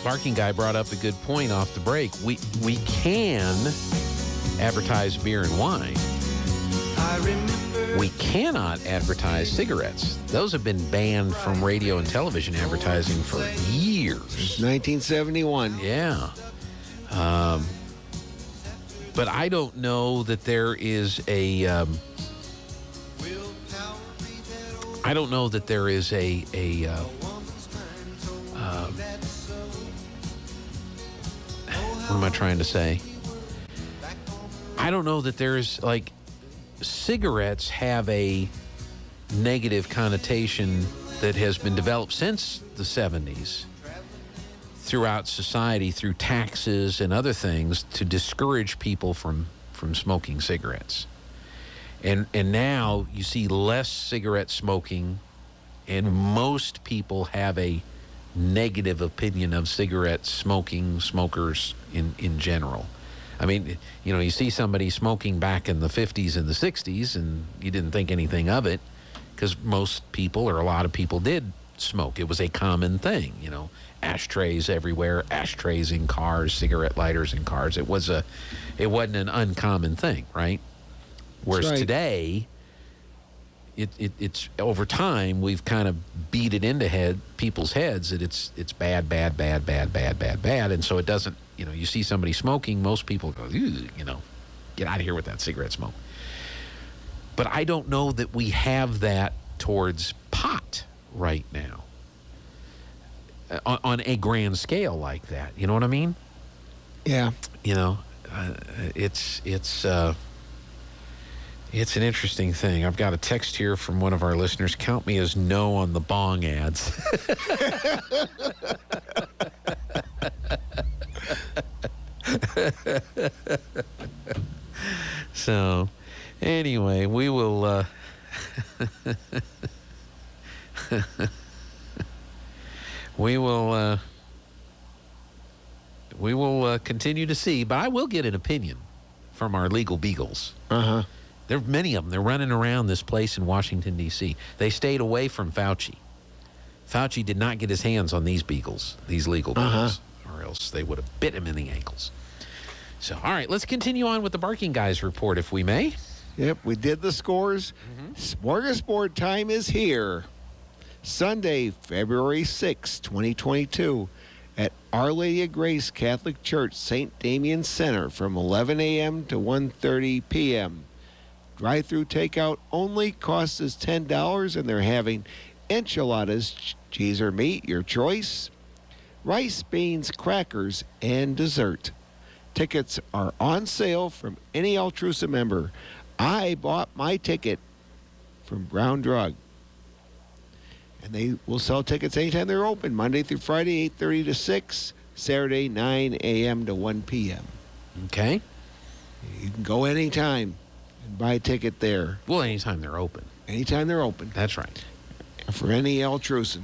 Barking Guy brought up a good point off the break. We can advertise beer and wine. We cannot advertise cigarettes. Those have been banned from radio and television advertising for years. 1971. Yeah. But I don't know that there is a... I don't know that there is what am I trying to say? I don't know that there's, like, cigarettes have a negative connotation that has been developed since the 70s throughout society through taxes and other things to discourage people from smoking cigarettes. And now you see less cigarette smoking, and most people have a negative opinion of cigarette smokers in general. I mean, you see somebody smoking back in the 50s and the 60s, and you didn't think anything of it because most people, or a lot of people, did smoke. It was a common thing, ashtrays everywhere, ashtrays in cars, cigarette lighters in cars. It wasn't an uncommon thing, right? Whereas today, it's over time we've kind of beat it into people's heads that it's bad, and so it doesn't. You see somebody smoking, most people go, get out of here with that cigarette smoke. But I don't know that we have that towards pot right now on a grand scale like that. You know what I mean? Yeah. It's an interesting thing. I've got a text here from one of our listeners. Count me as no on the bong ads. So, anyway, we will... we will continue to see, but I will get an opinion from our legal beagles. Uh-huh. There are many of them. They're running around this place in Washington, D.C. They stayed away from Fauci. Fauci did not get his hands on these beagles, these legal beagles, or else they would have bit him in the ankles. So, all right, let's continue on with the Barking Guys report, if we may. Yep, we did the scores. Smorgasbord time is here. Sunday, February 6, 2022, at Our Lady of Grace Catholic Church, St. Damien Center, from 11 a.m. to 1:30 p.m. Drive-through takeout only, costs us $10, and they're having enchiladas, cheese or meat, your choice, rice, beans, crackers, and dessert. Tickets are on sale from any Altrusa member. I bought my ticket from Brown Drug. And they will sell tickets anytime they're open, Monday through Friday, 8:30 to 6, Saturday, 9 a.m. to 1 p.m. Okay. You can go anytime and buy a ticket there. Well, anytime they're open. Anytime they're open. That's right. For any Altrusan.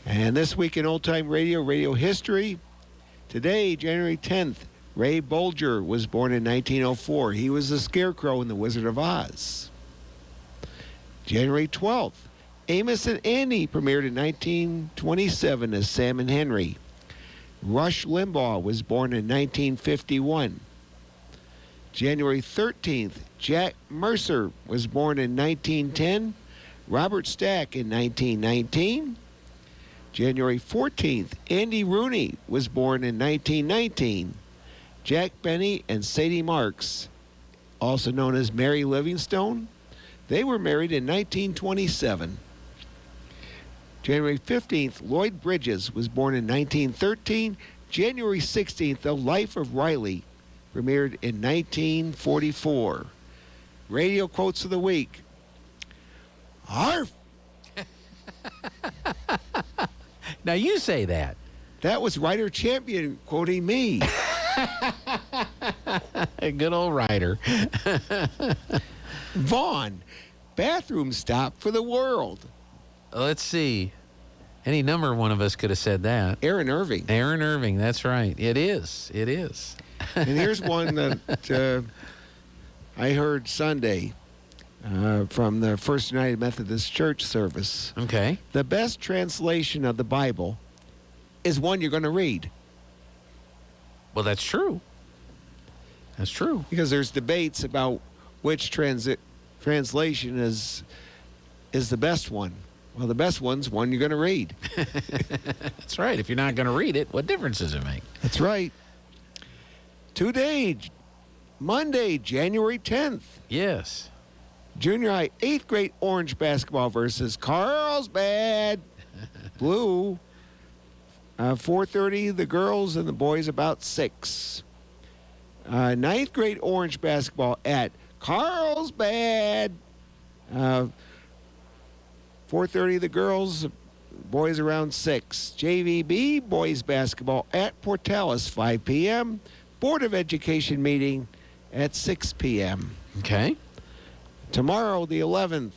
And this week in Old Time Radio history, today, January 10th, Ray Bolger was born in 1904. He was the Scarecrow in The Wizard of Oz. January 12th, Amos and Andy premiered in 1927 as Sam and Henry. Rush Limbaugh was born in 1951. January 13th, Jack Mercer was born in 1910. Robert Stack in 1919. January 14th, Andy Rooney was born in 1919. Jack Benny and Sadie Marks, also known as Mary Livingstone, they were married in 1927. January 15th, Lloyd Bridges was born in 1913. January 16th, The Life of Riley premiered in 1944. Radio quotes of the week. Arf! Now you say that. That was Ryder Champion quoting me. Good old Ryder. Vaughn, bathroom stop for the world. Let's see. Any number one of us could have said that. Aaron Irving. Aaron Irving, that's right. It is. It is. And here's one that I heard Sunday from the First United Methodist Church service. Okay. The best translation of the Bible is one you're going to read. Well, that's true. That's true. Because there's debates about which translation is the best one. Well, the best one's one you're going to read. That's right. If you're not going to read it, what difference does it make? That's right. Today, Monday, January 10th. Yes. Junior high 8th grade Orange basketball versus Carlsbad Blue. 4:30, the girls and the boys about 6. 9th grade Orange basketball at Carlsbad. 4:30, the girls, boys around 6. JVB boys basketball at Portales, 5 p.m. Board of Education meeting at 6 p.m. Okay. Tomorrow, the 11th,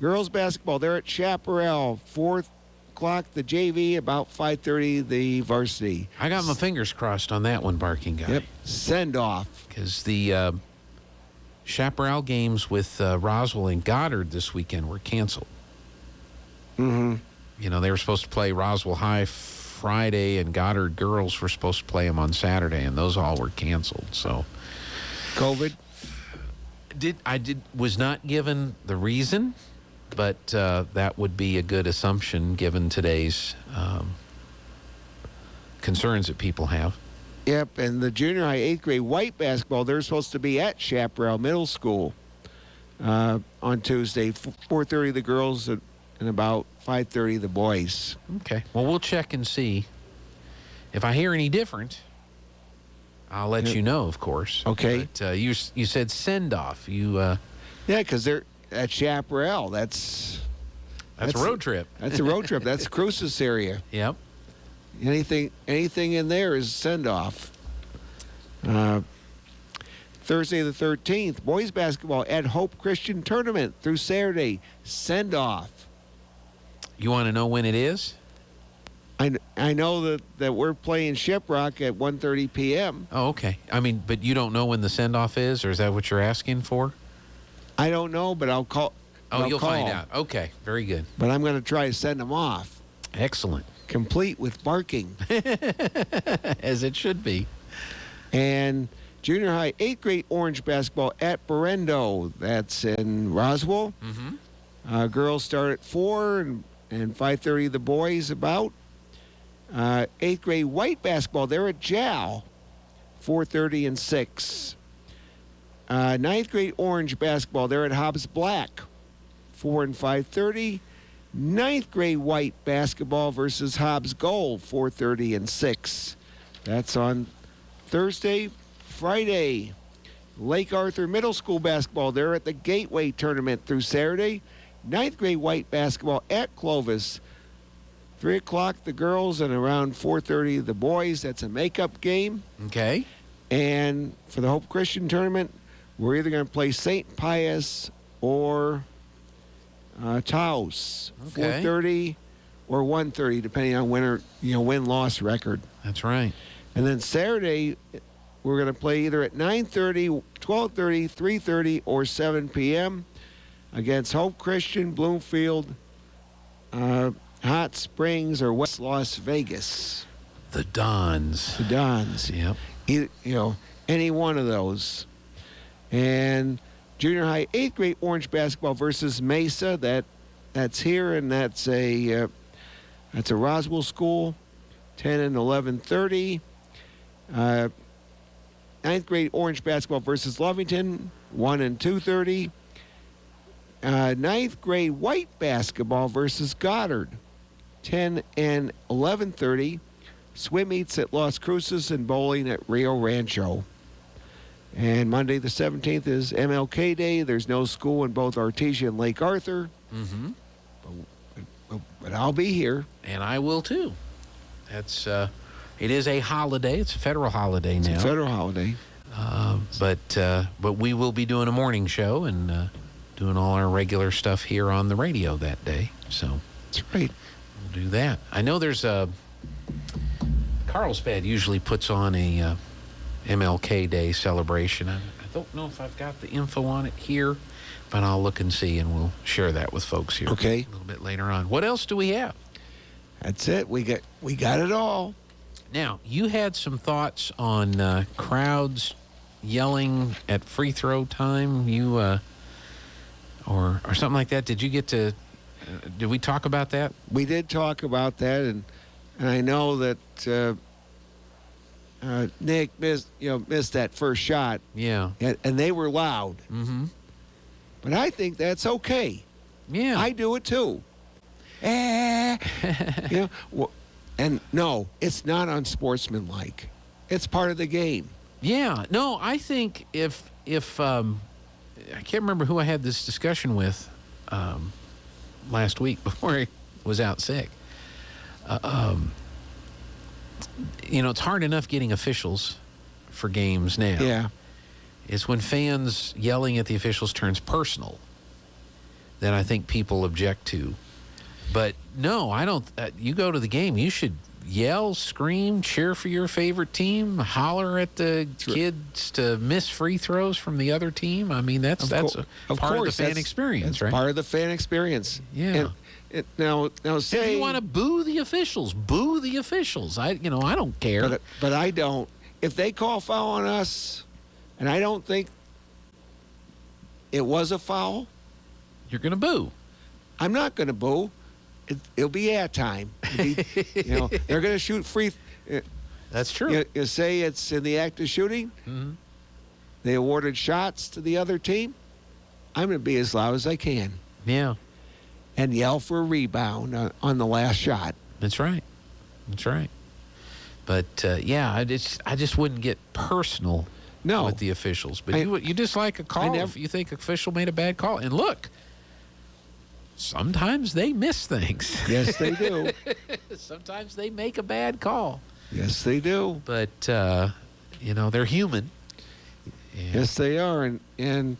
girls basketball, they're at Chaparral, 4 o'clock, the JV, about 5:30, the varsity. I got my fingers crossed on that one, Barking Guy. Yep, send off. Because the Chaparral games with Roswell and Goddard this weekend were canceled. Mm-hmm. You know, they were supposed to play Roswell High Friday, and Goddard girls were supposed to play them on Saturday, and those all were canceled. So, COVID? Was not given the reason, but that would be a good assumption given today's concerns that people have. Yep, and the junior high 8th grade white basketball, they're supposed to be at Chaparral Middle School on Tuesday, 4:30 the girls and about 5:30 the boys. Okay. Well, we'll check and see. If I hear any different, I'll let you know, of course. Okay. But you said send off. Yeah, because they're at Chaparral. That's a road trip. That's a road trip. That's Cruces area. Yep. Anything in there is send off. Thursday the 13th, boys basketball at Hope Christian Tournament through Saturday, send off. You want to know when it is? I know that we're playing Shiprock at 1:30 p.m. Oh, okay. I mean, but you don't know when the send off is, or is that what you're asking for? I don't know, but I'll call. Oh, you'll find out. Okay, very good. But I'm going to try to send them off. Excellent. Complete with barking. As it should be. And junior high 8th grade Orange basketball at Berendo. That's in Roswell. Mm-hmm. Girls start at 4 and 5:30 the boys about. 8th grade white basketball, they're at Jal, 4:30 and 6. 9th grade orange basketball, they're at Hobbs Black, 4 and 5:30. 9th grade white basketball versus Hobbs Gold, 4:30 and 6. That's on Thursday. Friday, Lake Arthur Middle School basketball, they're at the Gateway Tournament through Saturday. 9th grade white basketball at Clovis, 3 o'clock the girls and around 4:30 the boys. That's a makeup game. Okay. And for the Hope Christian Tournament, we're either going to play St. Pius or Taos. Okay. 4:30 or 1:30, depending on win-loss record. That's right. And then Saturday, we're going to play either at 9:30, 12:30, 3:30, or 7 p.m. against Hope Christian, Bloomfield, Hot Springs, or West Las Vegas. The Dons. The Dons. Yep. Any one of those. And junior high 8th grade orange basketball versus Mesa. That's here, and that's a Roswell school. 10 and 11:30. 9th grade orange basketball versus Lovington. 1 and 2:30. 9th grade white basketball versus Goddard. 10 and 11:30. Swim meets at Las Cruces and bowling at Rio Rancho. And Monday the 17th is MLK Day. There's no school in both Artesia and Lake Arthur. Mm-hmm. But I'll be here. And I will too. That's it is a holiday. It's a federal holiday now. It's a federal holiday. But we will be doing a morning show and doing all our regular stuff here on the radio that day. So that's right. We'll do that. I know there's a Carlsbad usually puts on a MLK Day celebration. I don't know if I've got the info on it here, but I'll look and see, and we'll share that with folks here okay. a little bit later on. What else do we have? That's it. We got it all. Now, you had some thoughts on crowds yelling at free throw time. Or something like that. Did you get to? Did we talk about that? We did talk about that, and I know that Nick missed that first shot. Yeah. And they were loud. Mm-hmm. But I think that's okay. Yeah. I do it too. And no, it's not unsportsmanlike. It's part of the game. Yeah. No, I think if I can't remember who I had this discussion with last week before he was out sick. It's hard enough getting officials for games now. Yeah. It's when fans yelling at the officials turns personal that I think people object to. But no, I don't. You go to the game, you should yell, scream, cheer for your favorite team, holler at the kids to miss free throws from the other team. I mean, that's part of the fan experience, right? Part of the fan experience. Yeah. Now say if you want to boo the officials, boo the officials. I don't care. But I don't. If they call foul on us, and I don't think it was a foul, you're going to boo. I'm not going to boo. It'll be ad time. They're going to shoot free. That's true. You say it's in the act of shooting. Mm-hmm. They awarded shots to the other team. I'm going to be as loud as I can. Yeah. And yell for a rebound on the last shot. That's right. That's right. But I just wouldn't get personal with the officials. But you dislike a call if you think an official made a bad call. And look. Sometimes they miss things. Yes, they do. Sometimes they make a bad call. Yes, they do. But, they're human. And yes, they are. And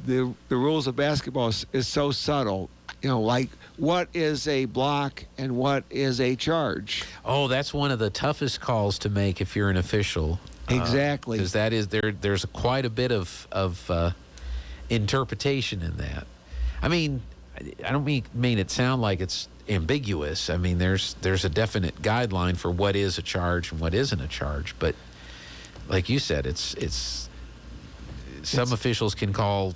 the rules of basketball is so subtle. Like what is a block and what is a charge? Oh, that's one of the toughest calls to make if you're an official. Exactly. Because that is there's quite a bit of interpretation in that. I mean, I don't mean it sound like it's ambiguous. I mean, there's a definite guideline for what is a charge and what isn't a charge. But like you said, it's some officials can call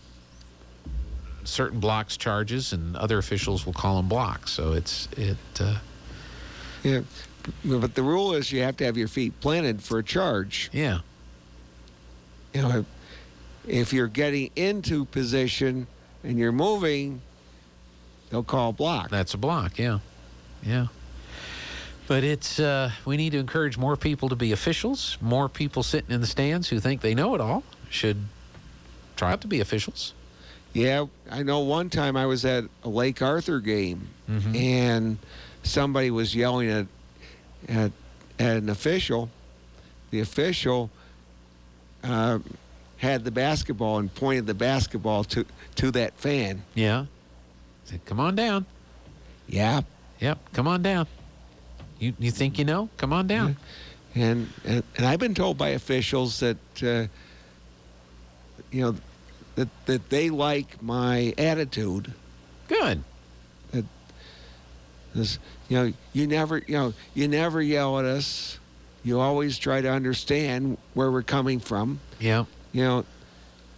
certain blocks charges, and other officials will call them blocks. So yeah. But the rule is you have to have your feet planted for a charge. Yeah. If you're getting into position and you're moving, they'll call a block. That's a block, yeah. Yeah. But it's we need to encourage more people to be officials. More people sitting in the stands who think they know it all should try out to be officials. Yeah, I know one time I was at a Lake Arthur game, mm-hmm. and somebody was yelling at an official. The official had the basketball and pointed the basketball to that fan. Yeah. Said, come on down. Yeah. Yep, come on down. You think you know? Come on down. Yeah. And I've been told by officials that that they like my attitude. Good. You never yell at us. You always try to understand where we're coming from. Yeah.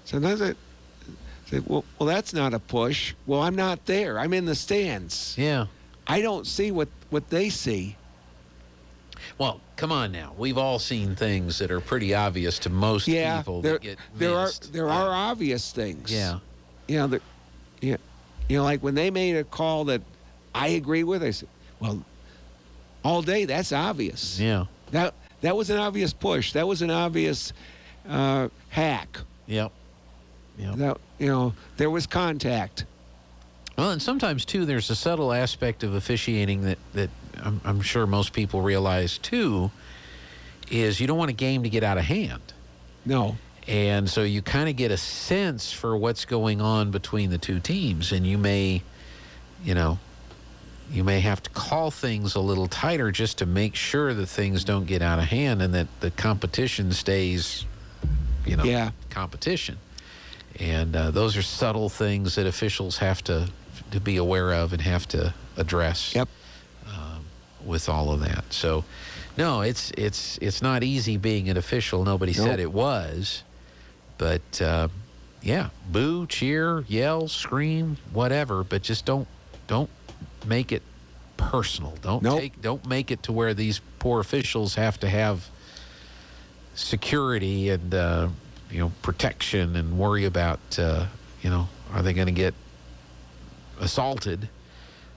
Sometimes I say, well, that's not a push. Well, I'm not there. I'm in the stands. Yeah. I don't see what they see. Well, come on now. We've all seen things that are pretty obvious to most people that get missed. There are obvious things. Yeah. Like when they made a call that I agree with, I said, well, all day, that's obvious. Yeah. That was an obvious push. That was an obvious hack. Yep. There was contact. Well, and sometimes, too, there's a subtle aspect of officiating that I'm sure most people realize, too, is you don't want a game to get out of hand. No. And so you kind of get a sense for what's going on between the two teams, and you may have to call things a little tighter just to make sure that things don't get out of hand and that the competition stays, competition. And those are subtle things that officials have to be aware of and have to address. Yep. all of that. So, no, it's not easy being an official. Nobody Nope. said it was, but yeah, boo, cheer, yell, scream, whatever, but just don't make it personal. Nope. Don't make it to where these poor officials have to have security and protection and worry about are they going to get assaulted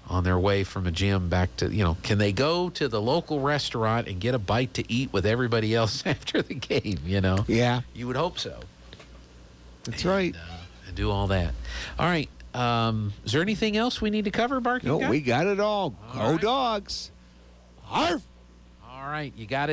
on their way from a gym back to, can they go to the local restaurant and get a bite to eat with everybody else after the game? Yeah, You would hope so. that's right. And do all that. All right. Is there anything else we need to cover, Barking No, Guy? we got it all. Go right. Dogs. Arf! All right. You got it.